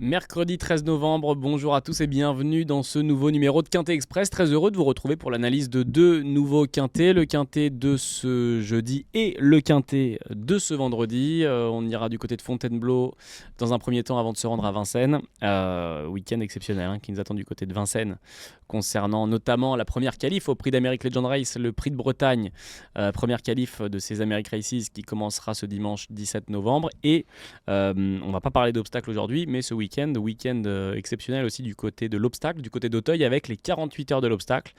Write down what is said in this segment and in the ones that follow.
Mercredi 13 novembre, bonjour à tous et bienvenue dans ce nouveau numéro de Quintet Express. Très heureux de vous retrouver pour l'analyse de deux nouveaux quintets, le quintet de ce jeudi et le quintet de ce vendredi. On ira du côté de Fontainebleau dans un premier temps avant de se rendre à Vincennes. Week-end exceptionnel qui nous attend du côté de Vincennes concernant notamment la première qualif au Prix d'Amérique Legend Race, le Prix de Bretagne, première qualif de ces Americ Races qui commencera ce dimanche 17 novembre. Et on va pas parler d'obstacles aujourd'hui, mais ce week-end exceptionnel aussi du côté de l'obstacle, du côté d'Auteuil avec les 48 heures de l'obstacle.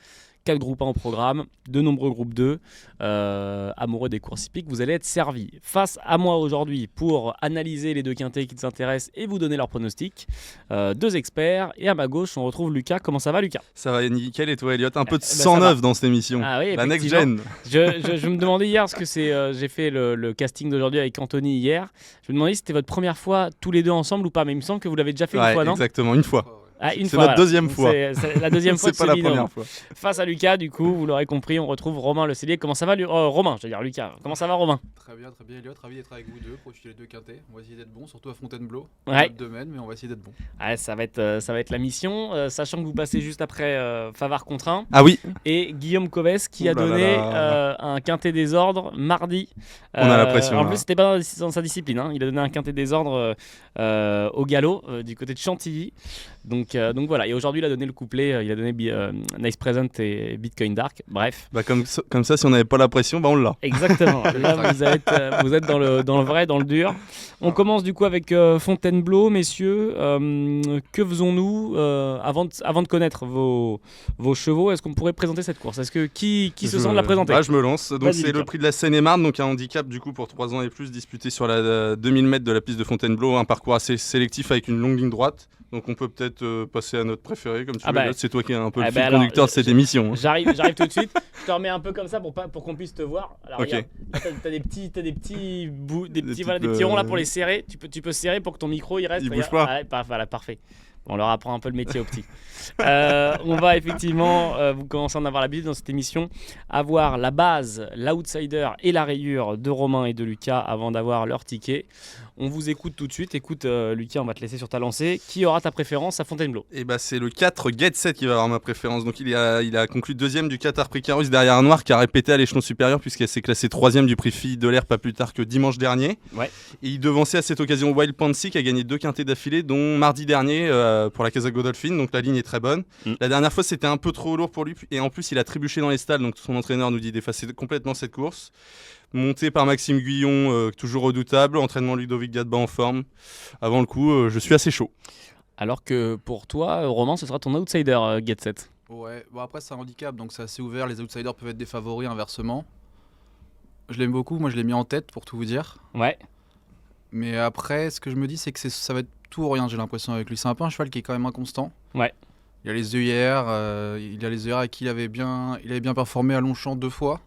4 groupes 1 au programme, de nombreux groupes 2, amoureux des courses hippiques, vous allez être servis. Face à moi aujourd'hui pour analyser les deux quintets qui nous intéressent et vous donner leurs pronostics, deux experts, et à ma gauche on retrouve Lucas. Comment ça va Lucas ? Ça va nickel, et toi Elliot ? Un peu de 109 dans cette émission, ah oui, la next gen. Je me demandais hier, parce que j'ai fait le casting d'aujourd'hui avec Anthony hier, je me demandais si c'était votre première fois tous les deux ensemble ou pas, mais il me semble que vous l'avez déjà fait une fois, non ? Exactement, une fois. C'est notre deuxième fois. C'est la deuxième fois. C'est pas la première fois. Face à Lucas, du coup, vous l'aurez compris, on retrouve Romain Le Cellier. Comment ça va, Romain ? Je veux dire Lucas. Comment ça va, Romain ? Très bien, Elliot. Ravi d'être avec vous deux pour discuter les deux quintets. On va essayer d'être bon, surtout à Fontainebleau. Ouais. Notre domaine, mais on va essayer d'être bon. Ouais, ça va être la mission, sachant que vous passez juste après Favard contre 1. Ah oui. Et Guillaume Coves qui a donné un quintet des ordres mardi. On a la pression. En plus, c'était pas dans sa discipline. Il a donné un quintet des ordres au galop du côté de Chantilly. Donc voilà, et aujourd'hui il a donné le couplet, il a donné Nice Present et Bitcoin Dark, bref. Comme ça, si on n'avait pas la pression, on l'a. Exactement, là vous êtes dans le vrai, dans le dur. On commence du coup avec Fontainebleau, messieurs. Que faisons-nous avant de connaître vos chevaux ? Est-ce qu'on pourrait présenter cette course ? Est-ce que qui se sent de la présenter ? Je me lance. Donc c'est le prix de la Seine-et-Marne, donc un handicap du coup pour 3 ans et plus, disputé sur la 2000 mètres de la piste de Fontainebleau, un parcours assez sélectif avec une longue ligne droite. Donc on peut peut-être passer à notre préféré, comme tu veux. C'est toi qui es un peu le fil conducteur de cette émission. J'arrive tout de suite. Je te remets un peu comme ça pour qu'on puisse te voir. Alors okay. Regarde, t'as des petits ronds là pour les serrer. Tu peux serrer pour que ton micro il reste. Il bouge pas. Voilà, parfait. On leur apprend un peu le métier aux petits. On va effectivement, vous commencez à en avoir l'habitude dans cette émission, avoir la base, l'outsider et la rayure de Romain et de Lucas avant d'avoir leur ticket. On vous écoute tout de suite. Écoute Lucas, on va te laisser sur ta lancée. Qui aura ta préférence à Fontainebleau ? C'est le 4 Get Set qui va avoir ma préférence. Donc il a conclu deuxième du Qatar Prix Carus derrière un noir qui a répété à l'échelon supérieur puisqu'elle s'est classée troisième du prix Fille de l'air pas plus tard que dimanche dernier. Ouais. Et il devançait à cette occasion Wild Pansy qui a gagné 2 quintets d'affilée, dont mardi dernier pour la Casa Godolphin. Donc la ligne est très bonne. La dernière fois c'était un peu trop lourd pour lui et en plus il a trébuché dans les stalles. Donc son entraîneur nous dit d'effacer complètement cette course. Monté par Maxime Guyon, toujours redoutable. Entraînement Ludovic Gadba en forme. Avant le coup, je suis assez chaud. Alors que pour toi, Romain, ce sera ton outsider Get Set. Ouais, après c'est un handicap, donc c'est assez ouvert. Les outsiders peuvent être des favoris inversement. Je l'aime beaucoup, moi je l'ai mis en tête pour tout vous dire. Ouais. Mais après, ce que je me dis, c'est que ça va être tout ou rien, j'ai l'impression, avec lui. C'est un peu un cheval qui est quand même inconstant. Ouais. Il a les œillères, avec qui il avait bien performé à Longchamp 2 fois.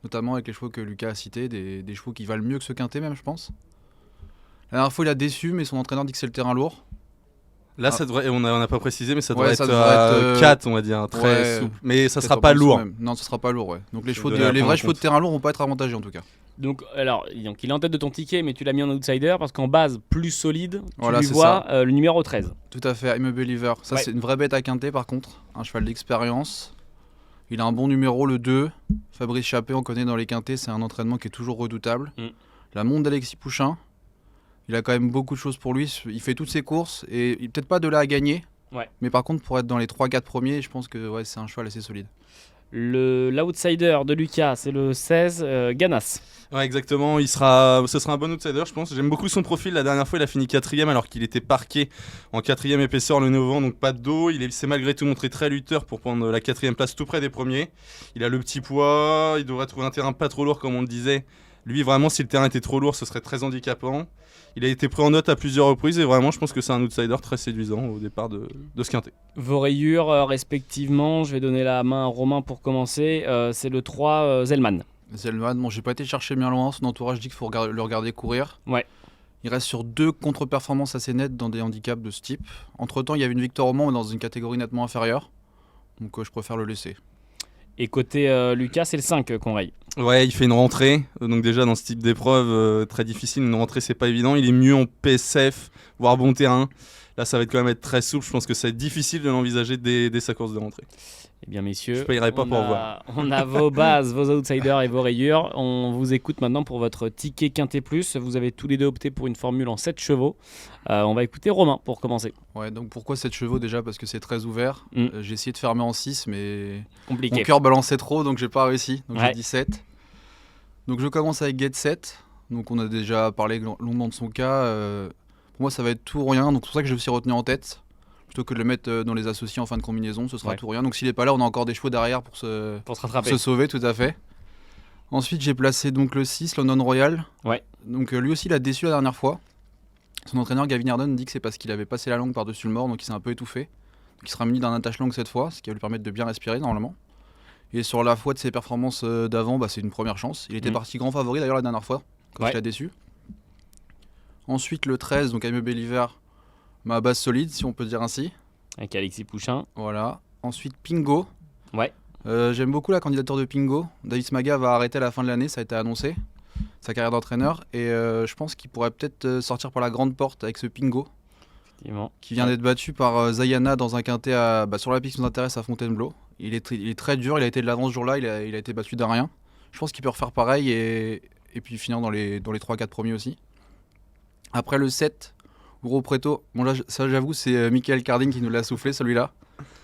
Notamment avec les chevaux que Lucas a cités, des chevaux qui valent mieux que ce quintet même, je pense. La dernière fois, il a déçu, mais son entraîneur dit que c'est le terrain lourd. Là, ça devrait, on n'a pas précisé, mais ça devrait être 4, on va dire, très souple. Mais ça sera pas lourd. Non, ça sera pas lourd, ouais. Donc les vrais chevaux de terrain lourd vont pas être avantagés en tout cas. Donc il est en tête de ton ticket, mais tu l'as mis en outsider parce qu'en base plus solide, tu lui vois le numéro 13. Tout à fait, I'm a Believer. Ça, c'est une vraie bête à quintet par contre. Un cheval d'expérience. Il a un bon numéro, le 2. Fabrice Chappé, on connaît dans les quintets, c'est un entraînement qui est toujours redoutable. La montre d'Alexis Pouchin. Il a quand même beaucoup de choses pour lui. Il fait toutes ses courses et peut-être pas de là à gagner. Ouais. Mais par contre, pour être dans les 3-4 premiers, je pense que c'est un cheval assez solide. L'outsider de Lucas, c'est le 16, Ganas. Ouais, exactement. Ce sera un bon outsider, je pense. J'aime beaucoup son profil. La dernière fois, il a fini 4ème alors qu'il était parqué en 4ème épaisseur le 9 ans, donc pas de dos. Il s'est malgré tout montré très lutteur pour prendre la 4ème place tout près des premiers. Il a le petit poids. Il devrait trouver un terrain pas trop lourd, comme on le disait. Lui, vraiment, si le terrain était trop lourd, ce serait très handicapant. Il a été pris en note à plusieurs reprises et vraiment, je pense que c'est un outsider très séduisant au départ de ce quintet. Vos rayures, respectivement, je vais donner la main à Romain pour commencer. C'est le 3, Zellman. Zellman, j'ai pas été chercher bien loin. Son entourage dit qu'il faut le regarder courir. Ouais. Il reste sur 2 contre-performances assez nettes dans des handicaps de ce type. Entre-temps, il y avait une victoire au Mans, mais dans une catégorie nettement inférieure. Donc je préfère le laisser. Et côté Lucas, c'est le 5 qu'on raye. Ouais, il fait une rentrée. Donc déjà, dans ce type d'épreuve très difficile, une rentrée, c'est pas évident. Il est mieux en PSF voire bon terrain. Là, ça va quand même être très souple. Je pense que ça va être difficile de l'envisager dès sa course de rentrée. Eh bien, messieurs, je ne payerai pas pour voir. On a vos bases, vos outsiders et vos rayures. On vous écoute maintenant pour votre ticket Quintet Plus. Vous avez tous les deux opté pour une formule en 7 chevaux. On va écouter Romain pour commencer. Ouais, donc pourquoi 7 chevaux déjà? Parce que c'est très ouvert. J'ai essayé de fermer en 6, mais compliqué. Mon cœur balançait trop, donc j'ai pas réussi. Donc j'ai dit 7. Donc je commence avec Get 7. Donc on a déjà parlé longuement de son cas. Pour moi, ça va être tout ou rien. Donc c'est pour ça que j'ai aussi retenu en tête. Plutôt que de le mettre dans les associés en fin de combinaison, ce sera tout ou rien. Donc s'il n'est pas là, on a encore des chevaux derrière pour se sauver, tout à fait. Ensuite, j'ai placé donc le 6, London Royal. Ouais. Donc lui aussi, il a déçu la dernière fois. Son entraîneur, Gavin Ardern, dit que c'est parce qu'il avait passé la langue par-dessus le mort, donc il s'est un peu étouffé. Donc il sera muni d'un attache-langue cette fois, ce qui va lui permettre de bien respirer normalement. Et sur la foi de ses performances d'avant, c'est une première chance. Il était parti grand favori d'ailleurs la dernière fois, quand il a déçu. Ensuite, le 13, donc Aimé Belliver. Ma base solide, si on peut dire ainsi. Avec Alexis Pouchin. Voilà. Ensuite, Pingo. Ouais. J'aime beaucoup la candidature de Pingo. David Smaga va arrêter à la fin de l'année, ça a été annoncé. Sa carrière d'entraîneur. Et je pense qu'il pourrait peut-être sortir par la grande porte avec ce Pingo. Effectivement. Qui vient d'être battu par Zayana dans un quintet sur la piste qui nous intéresse à Fontainebleau. Il est très dur, il a été de l'avance ce jour-là, il a été battu d'un rien. Je pense qu'il peut refaire pareil et puis finir dans les 3-4 premiers aussi. Après le 7. Gros Preto, bon là ça j'avoue c'est Michael Carding qui nous l'a soufflé celui-là.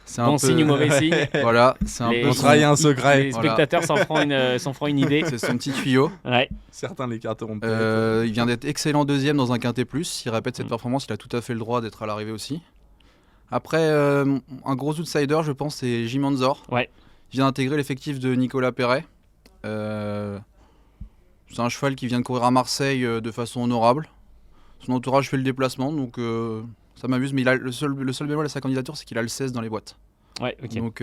C'est bon signe ou mauvais signe. Voilà, c'est un peu. On trahit un secret. Les spectateurs s'en feront une idée. C'est son petit tuyau. Ouais. Certains l'écarteront. Il vient d'être excellent deuxième dans un quintet plus. S'il répète cette performance, il a tout à fait le droit d'être à l'arrivée aussi. Après, un gros outsider, je pense, c'est Jim Anzor. Ouais. Il vient d'intégrer l'effectif de Nicolas Perret. C'est un cheval qui vient de courir à Marseille de façon honorable. Son entourage fait le déplacement, donc ça m'amuse. Mais le seul bémol à sa candidature, c'est qu'il a le 16 dans les boîtes. Ouais, ok. Donc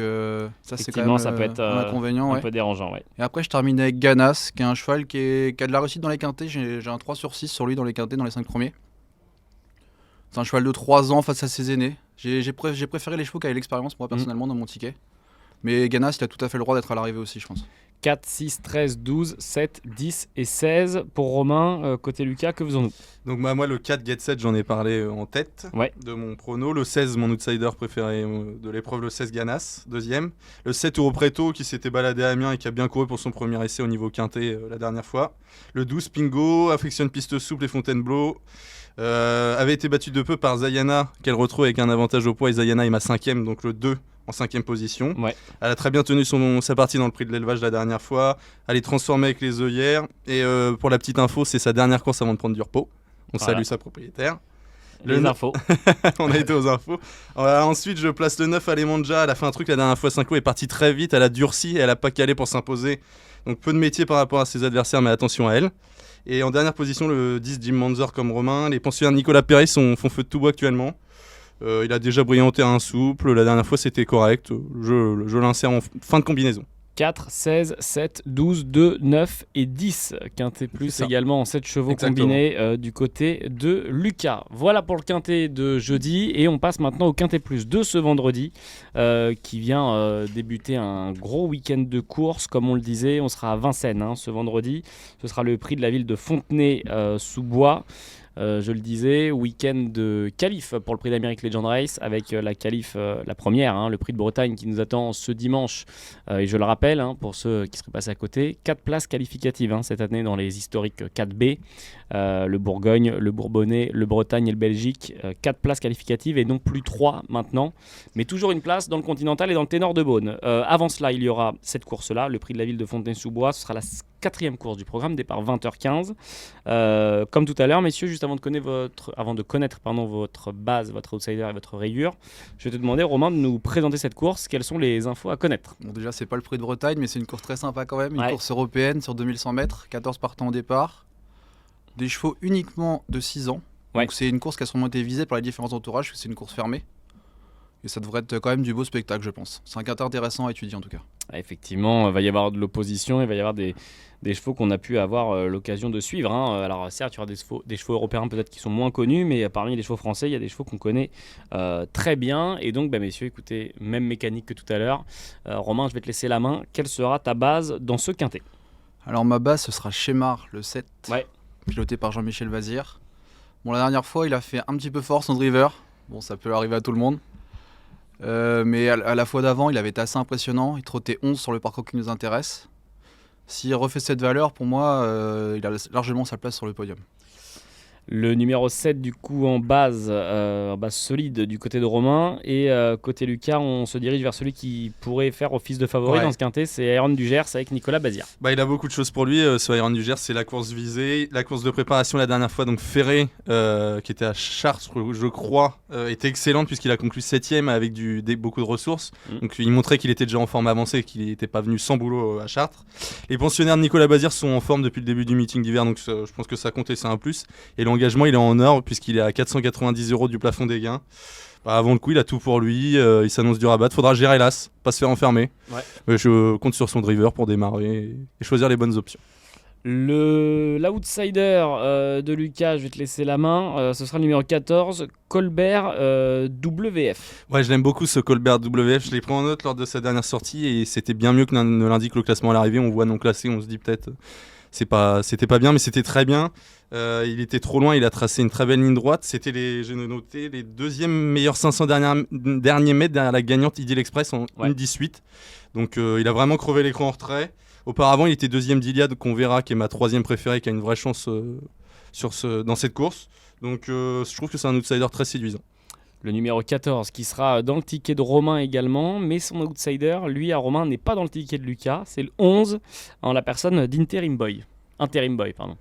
ça, c'est quand même ça peut être un inconvénient. Un peu dérangeant, ouais. Et après, je termine avec Ganas, qui est un cheval qui a de la réussite dans les quintets. J'ai un 3/6 sur lui dans les quintets, dans les 5 premiers. C'est un cheval de 3 ans face à ses aînés. J'ai préféré les chevaux qui avaient l'expérience, moi, personnellement, dans mon ticket. Mais Ganas, il a tout à fait le droit d'être à l'arrivée aussi, je pense. 4, 6, 13, 12, 7, 10 et 16 pour Romain. Côté Lucas, que faisons-nous? Donc moi le 4 Get 7 j'en ai parlé en tête de mon prono. Le 16 mon outsider préféré de l'épreuve, le 16 Ganas, deuxième. Le 7 Euro Preto qui s'était baladé à Amiens et qui a bien couru pour son premier essai au niveau quintet la dernière fois. Le 12 Pingo, affectionne piste souple et Fontainebleau. Avait été battu de peu par Zayana qu'elle retrouve avec un avantage au poids et Zayana est ma 5ème, donc le 2 en 5ème position. Ouais. Elle a très bien tenu sa partie dans le prix de l'élevage la dernière fois. Elle est transformée avec les œillères. Et pour la petite info, c'est sa dernière course avant de prendre du repos. On salue sa propriétaire. Les infos. On a été aux infos. Ensuite, je place le 9 Alemanja. Elle a fait un truc la dernière fois, 5 coups, elle est partie très vite. Elle a durci et elle n'a pas calé pour s'imposer. Donc peu de métier par rapport à ses adversaires, mais attention à elle. Et en dernière position, le 10 Jim Manzor comme Romain. Les pensionnaires Nicolas Perret font feu de tout bois actuellement. Il a déjà brillé en terrain souple. La dernière fois, c'était correct. Je l'insère en fin de combinaison. 4, 16, 7, 12, 2, 9 et 10. Quintet plus également en 7 chevaux combinés du côté de Lucas. Voilà pour le quintet de jeudi. Et on passe maintenant au quintet plus de ce vendredi qui vient débuter un gros week-end de course. Comme on le disait, on sera à Vincennes ce vendredi. Ce sera le prix de la ville de Fontenay-sous-Bois. Je le disais, week-end de qualif pour le prix d'Amérique Legend Race avec la qualif, la première, le prix de Bretagne qui nous attend ce dimanche. Et je le rappelle, pour ceux qui seraient passés à côté, 4 places qualificatives cette année dans les historiques 4B. Le Bourgogne, le Bourbonnais, le Bretagne et le Belgique. 4 places qualificatives et non plus 3 maintenant. Mais toujours une place dans le Continental et dans le Ténor de Beaune. Avant cela, il y aura cette course-là, le prix de la ville de Fontenay-sous-Bois. Ce sera la 4e course du programme, départ 20h15. Comme tout à l'heure, messieurs, juste avant de connaître votre base, votre outsider et votre rayure, je vais te demander, Romain, de nous présenter cette course. Quelles sont les infos à connaître? Bon, déjà, c'est pas le prix de Bretagne, mais c'est une course très sympa quand même. Une course européenne sur 2100 mètres, 14 partants au départ. Des chevaux uniquement de 6 ans. Donc c'est une course qui a sûrement été visée par les différents entourages, parce que c'est une course fermée. Et ça devrait être quand même du beau spectacle, je pense. C'est un quintet intéressant à étudier en tout cas. Effectivement, il va y avoir de l'opposition, il va y avoir des chevaux qu'on a pu avoir l'occasion de suivre. Alors certes, il y aura des chevaux européens peut-être qui sont moins connus, mais parmi les chevaux français, il y a des chevaux qu'on connaît très bien. Et donc, messieurs, écoutez, même mécanique que tout à l'heure. Romain, je vais te laisser la main. Quelle sera ta base dans ce quintet? Alors ma base, ce sera Chémar, le 7, ouais. piloté par Jean-Michel Vazir. Bon, la dernière fois, il a fait un petit peu fort son driver. Bon, ça peut arriver à tout le monde. Mais à la fois d'avant, il avait été assez impressionnant. Il trottait 11 sur le parcours qui nous intéresse. S'il refait cette valeur, pour moi, il a largement sa place sur le podium. Le numéro 7 du coup en base solide du côté de Romain et côté Lucas on se dirige vers celui qui pourrait faire office de favori dans ce quintet, c'est Iron du Gers avec Nicolas Bazir. Il a beaucoup de choses pour lui, ce Iron du Gers, c'est la course visée, la course de préparation la dernière fois, donc Ferré qui était à Chartres je crois, était excellente puisqu'il a conclu 7ème avec beaucoup de ressources, donc il montrait qu'il était déjà en forme avancée, qu'il n'était pas venu sans boulot à Chartres. Les pensionnaires de Nicolas Bazir sont en forme depuis le début du meeting d'hiver, donc je pense que ça compte et c'est un plus, et l'engagement il est en or puisqu'il est à 490 € du plafond des gains. Avant le coup il a tout pour lui, il s'annonce dur à battre, faudra gérer l'as, pas se faire enfermer. Mais je compte sur son driver pour démarrer et choisir les bonnes options. L'outsider de Lucas, je vais te laisser la main, ce sera le numéro 14, Colbert WF. Ouais, je l'aime beaucoup ce Colbert WF, je l'ai pris en note lors de sa dernière sortie et c'était bien mieux que ne l'indique le classement à l'arrivée. On voit non classé, on se dit peut-être c'était pas bien mais c'était très bien. Il était trop loin, il a tracé une très belle ligne droite. C'était j'ai noté les deuxièmes meilleurs 500 derniers mètres derrière la gagnante Idyll Express en 1,18. Donc il a vraiment crevé l'écran en retrait. Auparavant, il était deuxième d'Iliade, qu'on verra, qui est ma troisième préférée, qui a une vraie chance dans cette course. Donc je trouve que c'est un outsider très séduisant. Le numéro 14 qui sera dans le ticket de Romain également, mais son outsider, lui à Romain, n'est pas dans le ticket de Lucas. C'est le 11 en la personne d'Interim Boy. Interim Boy, pardon.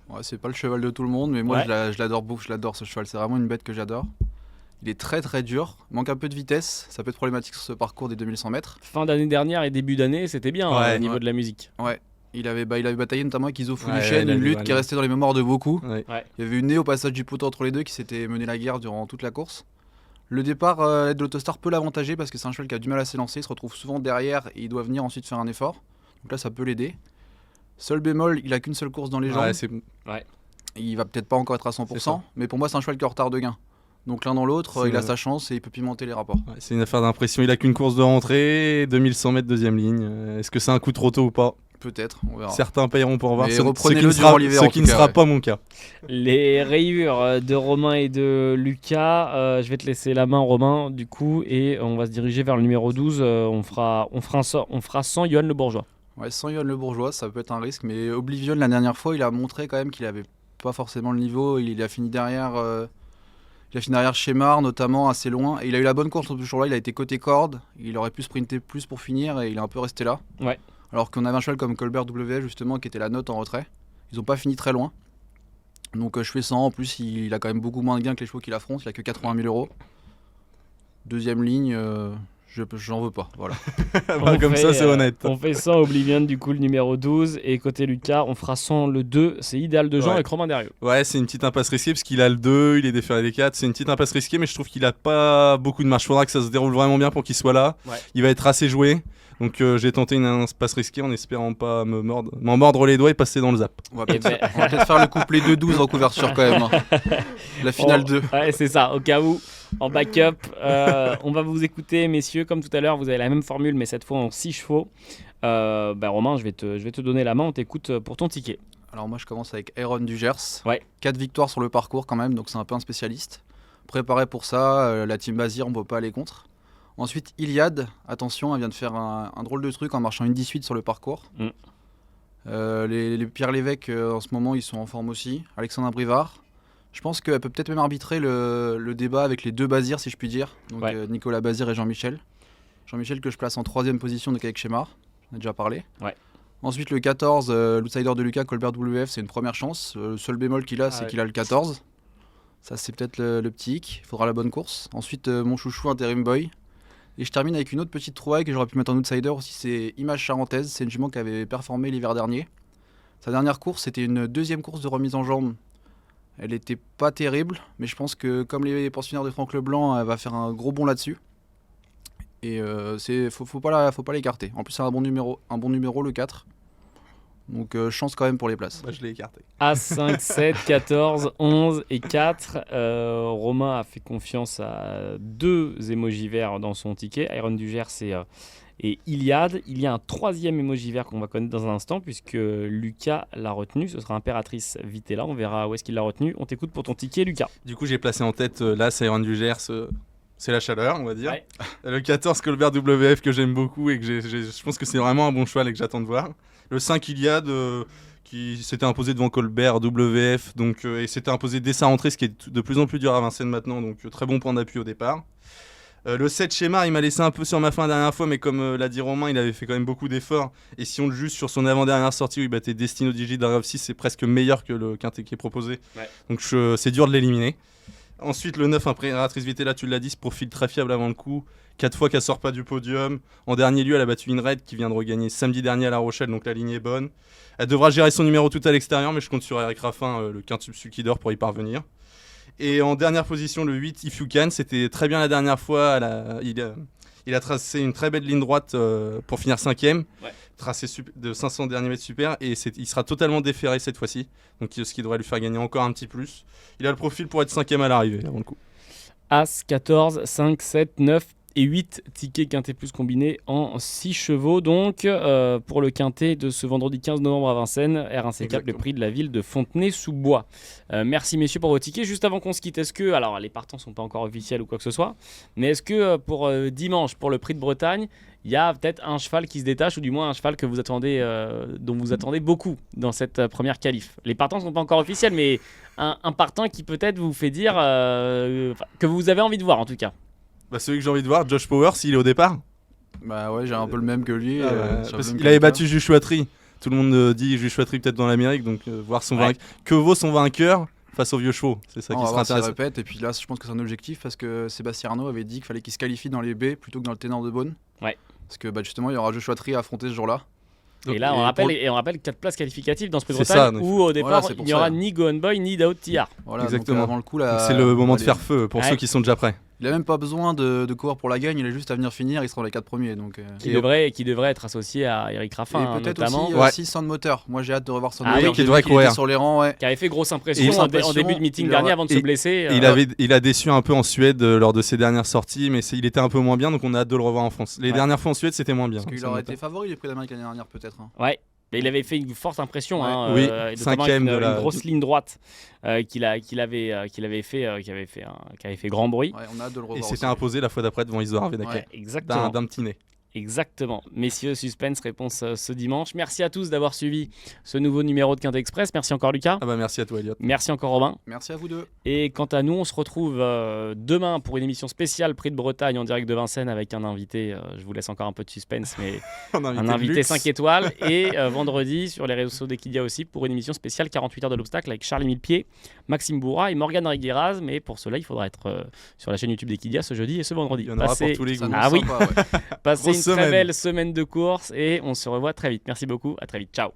Ouais, c'est pas le cheval de tout le monde, mais moi je l'adore beaucoup, je l'adore ce cheval, c'est vraiment une bête que j'adore. Il est très très dur, il manque un peu de vitesse, ça peut être problématique sur ce parcours des 2100 mètres. Fin d'année dernière et début d'année, c'était bien au niveau de la musique. Ouais, il avait bataillé notamment avec Iso Foulichen, une lutte qui est restée dans les mémoires de beaucoup. Il y avait une nez au passage du poteau entre les deux qui s'était mené la guerre durant toute la course. Le départ de l'Autostar peut l'avantager parce que c'est un cheval qui a du mal à s'élancer, il se retrouve souvent derrière et il doit venir ensuite faire un effort. Donc là ça peut l'aider. Seul bémol, il a qu'une seule course dans les jambes. Il va peut-être pas encore être à 100%, mais pour moi c'est un cheval qui est en retard de gain. Donc l'un dans l'autre, il a sa chance et il peut pimenter les rapports. C'est une affaire d'impression, il a qu'une course de rentrée, 2100 mètres deuxième ligne. Est-ce que c'est un coup trop tôt ou pas ? Peut-être, on verra. Certains payeront pour voir, ce qui ne sera pas mon cas. Les rayures de Romain et de Lucas, je vais te laisser la main Romain du coup et on va se diriger vers le numéro 12, on fera sans Johan Le Bourgeois. Ouais, sans Johan Le Bourgeois, ça peut être un risque, mais Oblivion la dernière fois, il a montré quand même qu'il avait pas forcément le niveau, il a fini derrière Shemar notamment assez loin, et il a eu la bonne course ce jour-là, il a été côté corde, il aurait pu sprinter plus pour finir et il est un peu resté là. Ouais. Alors qu'on avait un cheval comme Colbert WF justement qui était la note en retrait. Ils n'ont pas fini très loin. Donc je fais 100, en plus il a quand même beaucoup moins de gains que les chevaux qu'il affronte, il a que 80 000 €. Deuxième ligne, j'en veux pas, voilà. Comme ça c'est honnête. On fait 100 Oblivion du coup le numéro 12 et côté Lucas on fera 100 le 2, c'est Idéal de Jean avec Romain Derrieux. Ouais, c'est une petite impasse risquée parce qu'il a le 2, il est déféré des 4, c'est une petite impasse risquée mais je trouve qu'il a pas beaucoup de marge, faudra que ça se déroule vraiment bien pour qu'il soit là. Il va être assez joué. Donc j'ai tenté une impasse risquée en espérant pas m'en mordre les doigts et passer dans le zap. On va peut-être faire le couplet 2-12 en couverture quand même. La finale 2. Ouais, c'est ça, au cas où, en backup. On va vous écouter, messieurs, comme tout à l'heure, vous avez la même formule, mais cette fois en 6 chevaux. Romain, je vais te donner la main, on t'écoute pour ton ticket. Alors moi je commence avec Iron du Gers. 4 victoires sur le parcours quand même, donc c'est un peu un spécialiste. Préparé pour ça, la team Bazir, on ne peut pas aller contre. Ensuite, Iliade, attention, elle vient de faire un drôle de truc en marchant une 18 sur le parcours. Les Pierre Lévesque, en ce moment, ils sont en forme aussi. Alexandre Brivard. Je pense qu'elle peut peut-être même arbitrer le débat avec les deux Bazir, si je puis dire. Donc Nicolas Bazir et Jean-Michel. Jean-Michel que je place en 3ème position avec Shemar. J'en ai déjà parlé. Ensuite, le 14, l'outsider de Lucas, Colbert WF, c'est une première chance. Le seul bémol qu'il a, c'est qu'il a le 14. Ça, c'est peut-être le petit hic. Il faudra la bonne course. Ensuite, mon chouchou, Interim Boy. Et je termine avec une autre petite trouvaille que j'aurais pu mettre en outsider aussi, c'est Image Charentaise. C'est une jument qui avait performé l'hiver dernier. Sa dernière course, c'était une deuxième course de remise en jambe. Elle était pas terrible, mais je pense que comme les pensionnaires de Franck Leblanc, elle va faire un gros bond là-dessus. Et faut pas l'écarter. En plus, c'est un bon numéro, le 4. Donc chance quand même pour les places. Je l'ai écarté. As 5, 7, 14, 11 et 4. Romain a fait confiance à 2 émojis verts dans son ticket. Iron du Gers et Iliade. Il y a un troisième emoji vert qu'on va connaître dans un instant puisque Lucas l'a retenu. Ce sera Impératrice Vitella. On verra où est-ce qu'il l'a retenu. On t'écoute pour ton ticket, Lucas. Du coup, j'ai placé en tête là, Siren du Gers. C'est la chaleur, on va dire. Ouais. Le 14 Colbert WF que j'aime beaucoup et que je pense que c'est vraiment un bon cheval et que j'attends de voir. Le 5 Iliade qui s'était imposé devant Colbert WF donc, et s'était imposé dès sa rentrée, ce qui est de plus en plus dur à Vincennes maintenant. Donc très bon point d'appui au départ. Le 7 Schéma, il m'a laissé un peu sur ma fin la dernière fois, mais comme l'a dit Romain, il avait fait quand même beaucoup d'efforts. Et si on le juge sur son avant-dernière sortie où il battait Destino Digi d'Arab 6, c'est presque meilleur que le quintet qui est proposé. Ouais. Donc c'est dur de l'éliminer. Ensuite, le 9, Impératrice Vitella, tu l'as dit, ce profil très fiable avant le coup. 4 fois qu'elle sort pas du podium. En dernier lieu, elle a battu Inred qui vient de regagner samedi dernier à La Rochelle, donc la ligne est bonne. Elle devra gérer son numéro tout à l'extérieur, mais je compte sur Eric Raffin, le quintuple Sulkidor, pour y parvenir. Et en dernière position, le 8, If You Can, c'était très bien la dernière fois. Il a tracé une très belle ligne droite pour finir 5ème. Ouais. Tracé de 500 derniers mètres super, et il sera totalement déféré cette fois-ci, donc ce qui devrait lui faire gagner encore un petit plus. Il a le profil pour être 5ème à l'arrivée avant le coup. As, 14, 5, 7, 9 et 8 tickets quintet plus combinés en 6 chevaux donc pour le quintet de ce vendredi 15 novembre à Vincennes, R1C4, le prix de la ville de Fontenay-sous-Bois. Merci messieurs pour vos tickets. Juste avant qu'on se quitte, est-ce que, alors les partants sont pas encore officiels ou quoi que ce soit, mais est-ce que pour dimanche, pour le prix de Bretagne, il y a peut-être un cheval qui se détache, ou du moins un cheval que vous attendez, dont vous attendez beaucoup dans cette première qualif? Les partants ne sont pas encore officiels, mais un partant qui peut-être vous fait dire que vous avez envie de voir en tout cas. Bah, celui que j'ai envie de voir, Josh Power, s'il est au départ. Bah ouais, j'ai un peu le même que lui. Parce qu'il avait battu Juchouatry. Tout le monde dit Juchouatry peut-être dans l'Amérique, donc voir son vainqueur. Que vaut son vainqueur face aux vieux chevaux? C'est ça qui sera intéressant. Répète, et puis là, je pense que c'est un objectif parce que Sébastien Arnaud avait dit qu'il fallait qu'il se qualifie dans les B plutôt que dans le ténor de Beaune. Ouais. Parce que justement, il y aura Juchouatry à affronter ce jour-là. Donc, et là, on rappelle 4 places qualificatives dans ce Prix de Bretagne où au départ, il n'y aura ni Go On Boy ni Daoud Tillard. Voilà, exactement. Avant le coup, c'est le moment de faire feu pour ceux qui sont déjà prêts. Il a même pas besoin de courir pour la gagne, il a juste à venir finir, il sera dans les 4 premiers. Donc, qui devrait être associé à Eric Raffin, et peut-être notamment. Aussi Sandmoteur. Moi j'ai hâte de revoir Sandmoteur. Oui, qui devrait courir sur les rangs, ouais. Qui avait fait grosse impression en début de meeting dernier avant de se blesser. Il a déçu un peu en Suède lors de ses dernières sorties, mais il était un peu moins bien, donc on a hâte de le revoir en France. Les dernières fois en Suède, c'était moins bien. Parce qu'il aurait été favori les prix d'Amérique l'année dernière peut-être. Ouais. Et il avait fait une forte impression, oui, cinquième une grosse ligne droite qui avait fait grand bruit. Ouais, on a hâte de le revoir. Et s'était imposé la fois d'après devant Isidore Harvey-Daquet. Exactement. D'un petit nez. Exactement. Messieurs, suspense, réponse ce dimanche. Merci à tous d'avoir suivi ce nouveau numéro de Quintet Express. Merci encore Lucas. Merci à toi Elliot. Merci encore Robin. Merci à vous deux. Et quant à nous, on se retrouve demain pour une émission spéciale Prix de Bretagne en direct de Vincennes avec un invité, je vous laisse encore un peu de suspense, mais un invité 5 étoiles. Et vendredi sur les réseaux sociaux d'Equidia aussi pour une émission spéciale 48 heures de l'obstacle avec Charles Millepied, Maxime Bourra et Morgane Rigueras. Mais pour cela, il faudra être sur la chaîne YouTube d'Equidia ce jeudi et ce vendredi. Il y en aura pour tous les goûts. Ah oui. Passez une très belle semaine de course et on se revoit très vite. Merci beaucoup, à très vite, ciao.